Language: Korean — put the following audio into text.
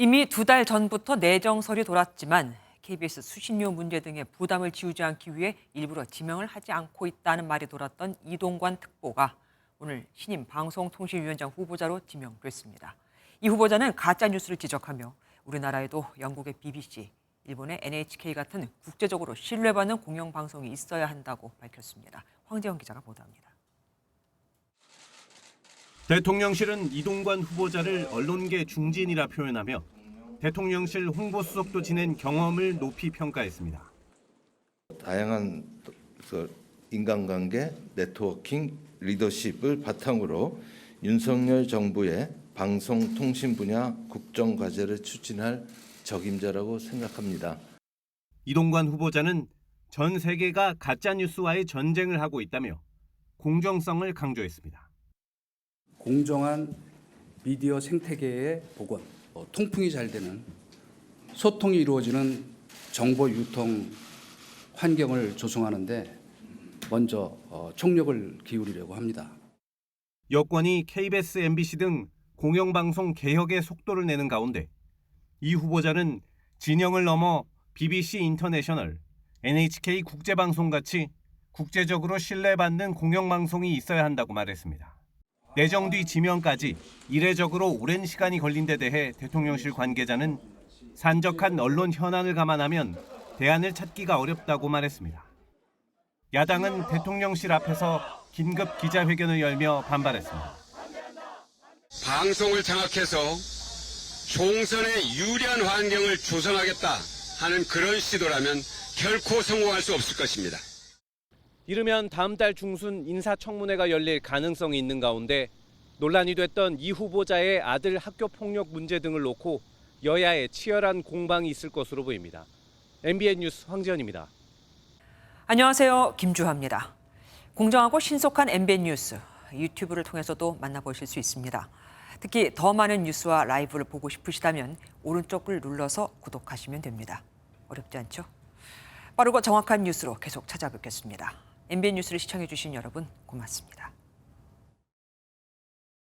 이미 2달 전부터 내정설이 돌았지만 KBS 수신료 문제 등의 부담을 지우지 않기 위해 일부러 지명을 하지 않고 있다는 말이 돌았던 이동관 특보가 오늘 신임 방송통신위원장 후보자로 지명됐습니다. 이 후보자는 가짜뉴스를 지적하며 우리나라에도 영국의 BBC, 일본의 NHK 같은 국제적으로 신뢰받는 공영방송이 있어야 한다고 밝혔습니다. 황재원 기자가 보도합니다. 대통령실은 이동관 후보자를 언론계 중진이라 표현하며 대통령실 홍보수석도 지낸 경험을 높이 평가했습니다. 다양한 인간관계, 네트워킹, 리더십을 바탕으로 윤석열 정부의 방송통신 분야 국정과제를 추진할 적임자라고 생각합니다. 이동관 후보자는 전 세계가 가짜뉴스와의 전쟁을 하고 있다며 공정성을 강조했습니다. 공정한 미디어 생태계의 복원, 통풍이 잘 되는 소통이 이루어지는 정보 유통 환경을 조성하는 데 먼저 총력을 기울이려고 합니다. 여권이 KBS, MBC 등 공영방송 개혁의 속도를 내는 가운데 이 후보자는 진영을 넘어 BBC 인터내셔널, NHK 국제방송같이 국제적으로 신뢰받는 공영방송이 있어야 한다고 말했습니다. 내정 뒤 지명까지 이례적으로 오랜 시간이 걸린 데 대해 대통령실 관계자는 산적한 언론 현안을 감안하면 대안을 찾기가 어렵다고 말했습니다. 야당은 대통령실 앞에서 긴급 기자회견을 열며 반발했습니다. 방송을 장악해서 총선에 유리한 환경을 조성하겠다 하는 그런 시도라면 결코 성공할 수 없을 것입니다. 이르면 다음 달 중순 인사청문회가 열릴 가능성이 있는 가운데 논란이 됐던 이 후보자의 아들 학교 폭력 문제 등을 놓고 여야의 치열한 공방이 있을 것으로 보입니다. MBN 뉴스 황지연입니다. 안녕하세요. 김주하입니다. 공정하고 신속한 MBN 뉴스, 유튜브를 통해서도 만나보실 수 있습니다. 특히 더 많은 뉴스와 라이브를 보고 싶으시다면 오른쪽을 눌러서 구독하시면 됩니다. 어렵지 않죠? 빠르고 정확한 뉴스로 계속 찾아뵙겠습니다. MBN 뉴스를 시청해주신 여러분 고맙습니다.